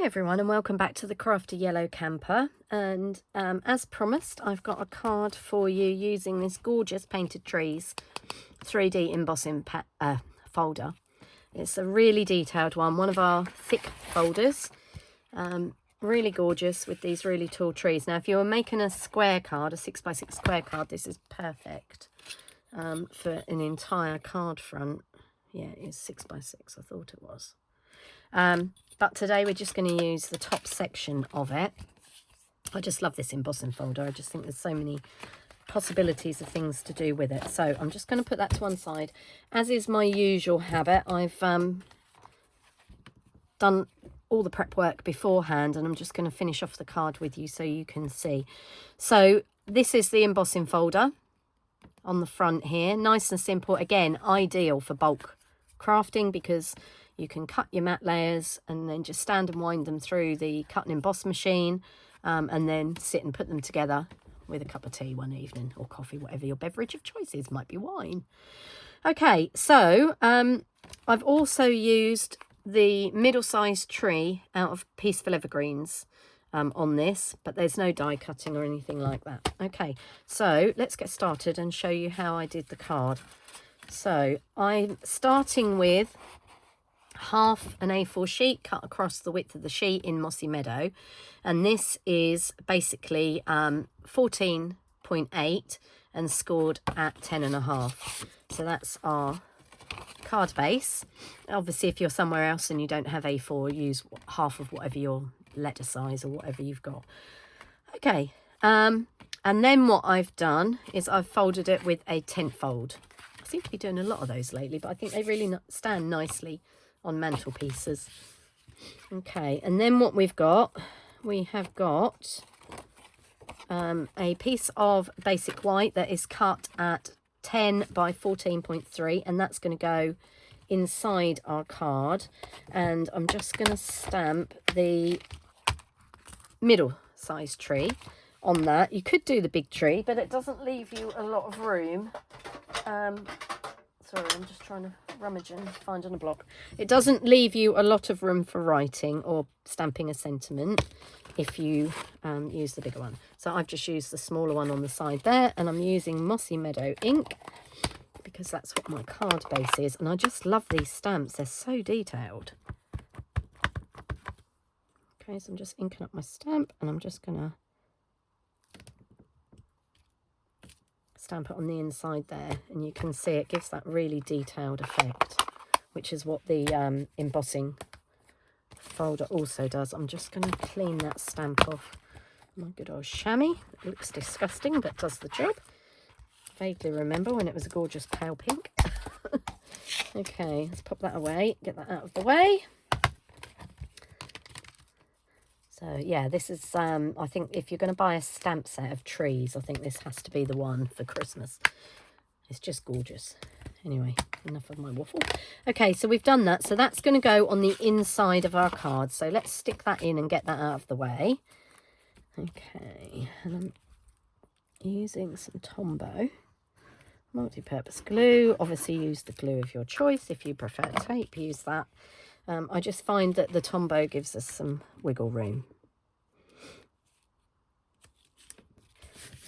everyone, and welcome back to the Crafty Yellow Camper. And as promised, I've got a card for you using this gorgeous Painted Trees 3D embossing folder. It's a really detailed one of our thick folders. Really gorgeous with these really tall trees. Now, if you were making a square card, a 6x6 square card, this is perfect for an entire card front. Yeah, it is 6x6, I thought it was. But today we're just going to use the top section of it. I just love this embossing folder. I just think there's so many possibilities of things to do with it. So I'm just going to put that to one side. As is my usual habit, I've done all the prep work beforehand, and I'm just going to finish off the card with you so you can see. So this is the embossing folder on the front here. Nice and simple. Again, ideal for bulk crafting because you can cut your matte layers and then just stand and wind them through the cut and emboss machine, and then sit and put them together with a cup of tea one evening, or coffee, whatever your beverage of choice is. Might be wine. Okay, so I've also used the middle-sized tree out of Peaceful Evergreens on this, but there's no die cutting or anything like that. Okay, so let's get started and show you how I did the card. So I'm starting with half an A4 sheet cut across the width of the sheet in Mossy Meadow, and this is basically 14.8 and scored at 10.5. So that's our card base. Obviously, if you're somewhere else and you don't have A4, use half of whatever your letter size or whatever you've got. Okay, and then what I've done is I've folded it with a tent fold. I seem to be doing a lot of those lately, but I think they really stand nicely on mantelpieces. Okay, and then what we have got a piece of basic white that is cut at 10 by 14.3, and that's going to go inside our card. And I'm just going to stamp the middle size tree on that. You could do the big tree, but it doesn't leave you a lot of room. Sorry, I'm just trying to rummage and find on a block. It doesn't leave you a lot of room for writing or stamping a sentiment if you use the bigger one. So I've just used the smaller one on the side there, and I'm using Mossy Meadow ink because that's what my card base is. And I just love these stamps. They're so detailed. Okay, so I'm just inking up my stamp, and I'm just going to stamp it on the inside there, and you can see it gives that really detailed effect, which is what the embossing folder also does. I'm just going to clean that stamp off my good old chamois. It looks disgusting, but does the job. Vaguely remember when it was a gorgeous pale pink. Okay, let's pop that away, get that out of the way. So yeah, this is, I think if you're going to buy a stamp set of trees, I think this has to be the one for Christmas. It's just gorgeous. Anyway, enough of my waffle. Okay, so we've done that. So that's going to go on the inside of our card. So let's stick that in and get that out of the way. Okay, and I'm using some Tombow multi-purpose glue. Obviously use the glue of your choice. If you prefer tape, use that. I just find that the Tombow gives us some wiggle room.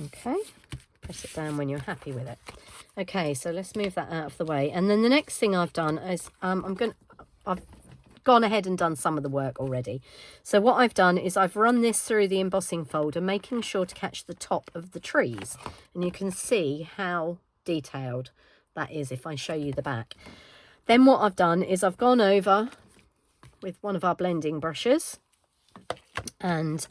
Okay, press it down when you're happy with it. Okay, so let's move that out of the way. And then the next thing I've done is I've gone ahead and done some of the work already. So what I've done is I've run this through the embossing folder, making sure to catch the top of the trees. And you can see how detailed that is if I show you the back. Then what I've done is I've gone over with one of our blending brushes and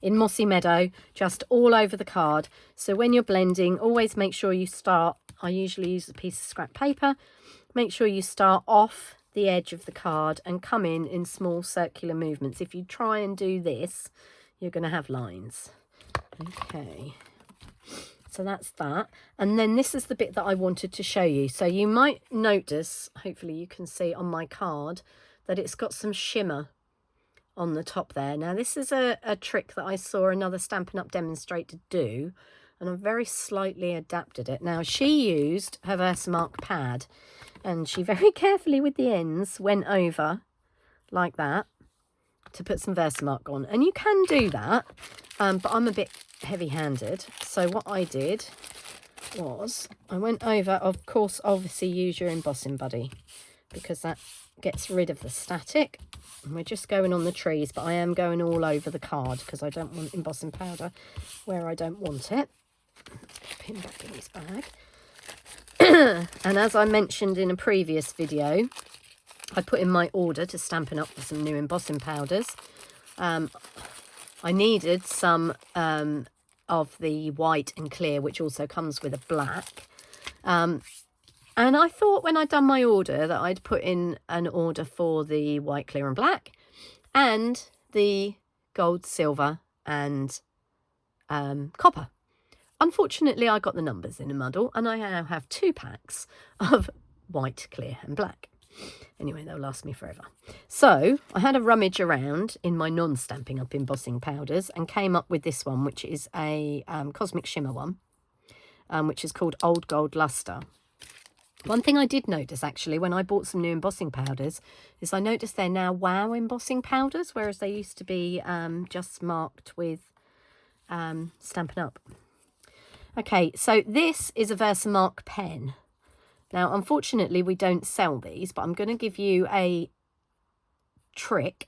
in Mossy Meadow, just all over the card. So when you're blending, always make sure you start, I usually use a piece of scrap paper, make sure you start off the edge of the card and come in small circular movements. If you try and do this, you're going to have lines. Okay, so that's that. And then this is the bit that I wanted to show you. So you might notice, hopefully you can see on my card, that it's got some shimmer on the top there. Now this is a trick that I saw another Stampin' Up demonstrator do, and I've very slightly adapted it. Now she used her Versamark pad, and she very carefully with the ends went over like that, to put some Versamark on. And you can do that, but I'm a bit heavy-handed. So what I did was I went over, of course, obviously use your embossing buddy, because that gets rid of the static. And we're just going on the trees, but I am going all over the card because I don't want embossing powder where I don't want it. Pin back in his bag. And as I mentioned in a previous video, I put in my order to Stampin' Up for some new embossing powders. I needed some of the white and clear, which also comes with a black. And I thought when I'd done my order that I'd put in an order for the white, clear and black and the gold, silver and copper. Unfortunately, I got the numbers in a muddle and I now have 2 packs of white, clear and black. Anyway, they'll last me forever. So I had a rummage around in my non-Stampin' Up embossing powders and came up with this one, which is a Cosmic Shimmer one, which is called Old Gold Luster. One thing I did notice, actually, when I bought some new embossing powders, is I noticed they're now Wow embossing powders, whereas they used to be just marked with Stampin' Up. Okay, so this is a Versamark pen. Now, unfortunately, we don't sell these, but I'm going to give you a trick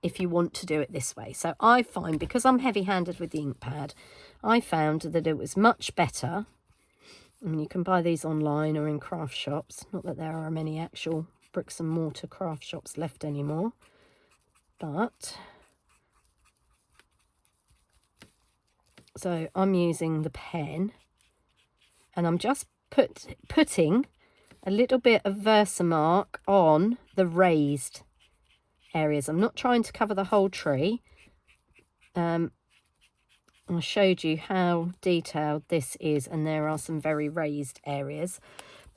if you want to do it this way. So I find, because I'm heavy-handed with the ink pad, I found that it was much better. I mean, you can buy these online or in craft shops. Not that there are many actual bricks and mortar craft shops left anymore. But, so I'm using the pen. And I'm just putting a little bit of Versamark on the raised areas. I'm not trying to cover the whole tree. I showed you how detailed this is, and there are some very raised areas.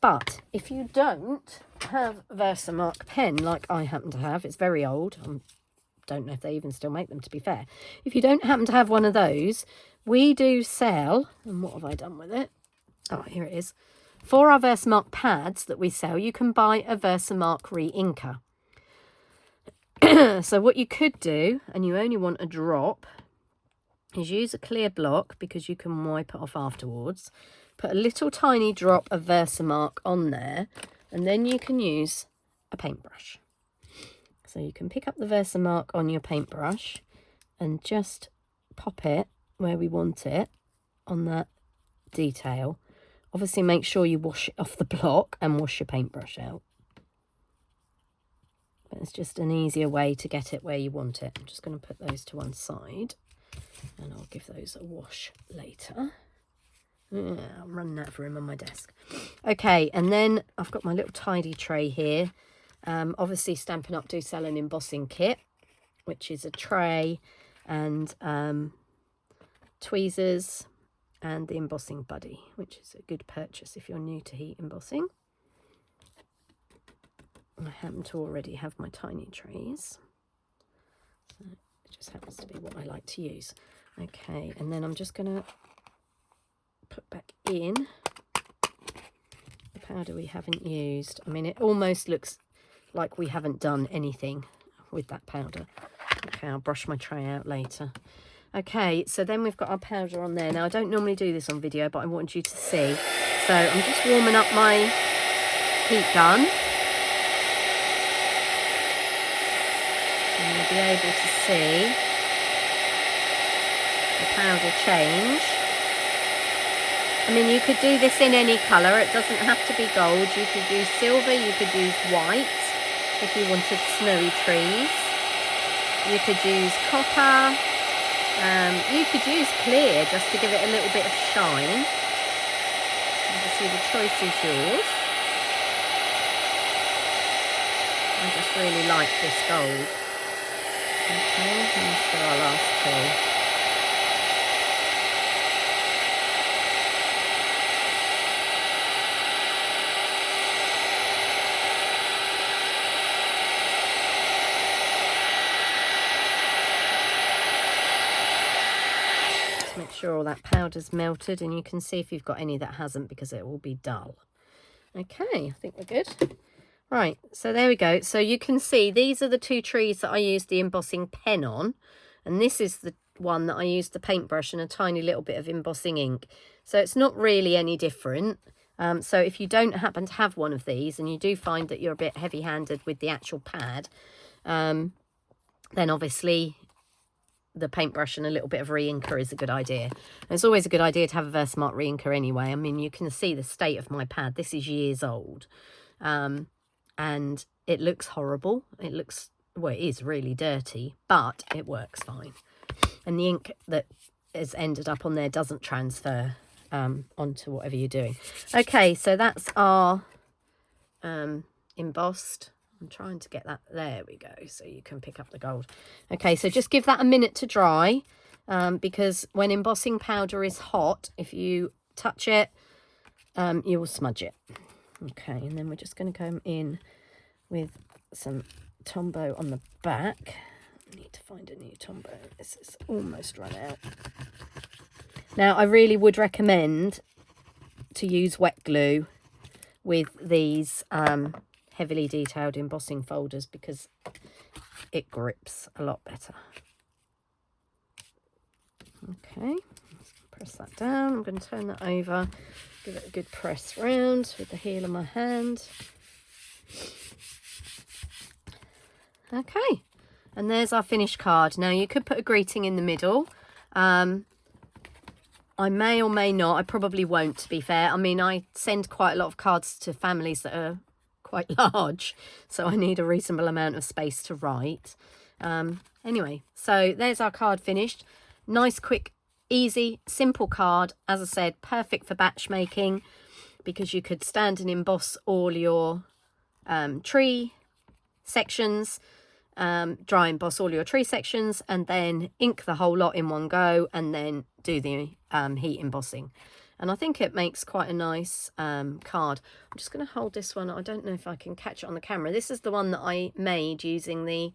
But if you don't have a Versamark pen like I happen to have, it's very old. I don't know if they even still make them, to be fair. If you don't happen to have one of those, we do sell, and what have I done with it? Oh, here it is. For our Versamark pads that we sell, you can buy a Versamark re-inker. So what you could do, and you only want a drop, is use a clear block because you can wipe it off afterwards. Put a little tiny drop of Versamark on there, and then you can use a paintbrush. So you can pick up the Versamark on your paintbrush and just pop it where we want it on that detail. Obviously, make sure you wash it off the block and wash your paintbrush out. But it's just an easier way to get it where you want it. I'm just going to put those to one side. And I'll give those a wash later. Yeah, I'm running out of room on my desk. Okay, and then I've got my little tidy tray here. Obviously, Stampin' Up do sell an embossing kit, which is a tray and tweezers and the embossing buddy, which is a good purchase if you're new to heat embossing. I happen to already have my tiny trays. So it just happens to be what I like to use. Okay, and then I'm just going to put back in the powder we haven't used. I mean, it almost looks like we haven't done anything with that powder. Okay, I'll brush my tray out later. Okay, so then we've got our powder on there. Now, I don't normally do this on video, but I want you to see. So I'm just warming up my heat gun. And you'll be able to see the powder change. I mean, you could do this in any colour. It doesn't have to be gold. You could use silver. You could use white if you wanted snowy trees. You could use copper. You could use clear just to give it a little bit of shine. Obviously, the choice is yours. I just really like this gold. Okay, here's for our last two. Make sure all that powder's melted, and you can see if you've got any that hasn't because it will be dull. Okay, I think we're good. Right, so there we go. So you can see these are the two trees that I used the embossing pen on, and this is the one that I used the paintbrush and a tiny little bit of embossing ink. So it's not really any different. So if you don't happen to have one of these and you do find that you're a bit heavy-handed with the actual pad, then obviously the paintbrush and a little bit of re-inker is a good idea. And it's always a good idea to have a Versamark re-inker anyway. I mean, you can see the state of my pad. This is years old. And it looks horrible. It looks, well, it is really dirty, but it works fine. And the ink that has ended up on there doesn't transfer onto whatever you're doing. Okay, so that's our embossed. I'm trying to get that, there we go, so you can pick up the gold. Okay, so just give that a minute to dry, because when embossing powder is hot, if you touch it, you will smudge it. Okay, and then we're just going to come in with some Tombow on the back. I need to find a new Tombow. This is almost run out. Now, I really would recommend to use wet glue with these heavily detailed embossing folders because it grips a lot better. Okay, let's press that down. I'm going to turn that over, give it a good press round with the heel of my hand. Okay, and there's our finished card. Now you could put a greeting in the middle. I may or may not. I probably won't, to be fair. I mean, I send quite a lot of cards to families that are quite large, so I need a reasonable amount of space to write. Anyway, so there's our card finished. Nice, quick, easy, simple card. As I said, perfect for batch making because you could stand and emboss all your tree sections, dry emboss all your tree sections, and then ink the whole lot in one go, and then do the heat embossing. And I think it makes quite a nice card. I'm just going to hold this one. I don't know if I can catch it on the camera. This is the one that I made using the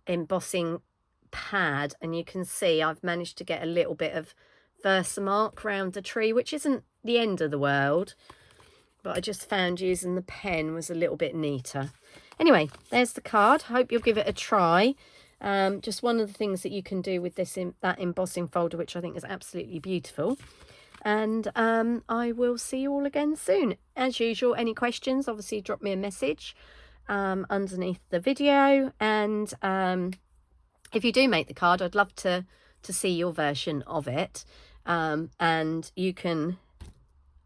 embossing pad, and you can see I've managed to get a little bit of Versamark around the tree, which isn't the end of the world, but I just found using the pen was a little bit neater. Anyway, there's the card. Hope you'll give it a try. Just one of the things that you can do with this that embossing folder, which I think is absolutely beautiful. And I will see you all again soon. As usual, any questions, obviously drop me a message underneath the video. And if you do make the card, I'd love to see your version of it. And you can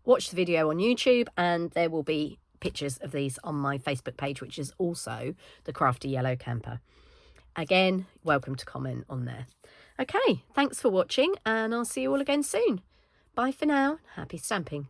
watch the video on YouTube, and there will be pictures of these on my Facebook page, which is also the Crafty Yellow Camper. Again, welcome to comment on there. Okay, thanks for watching, and I'll see you all again soon. Bye for now. Happy stamping.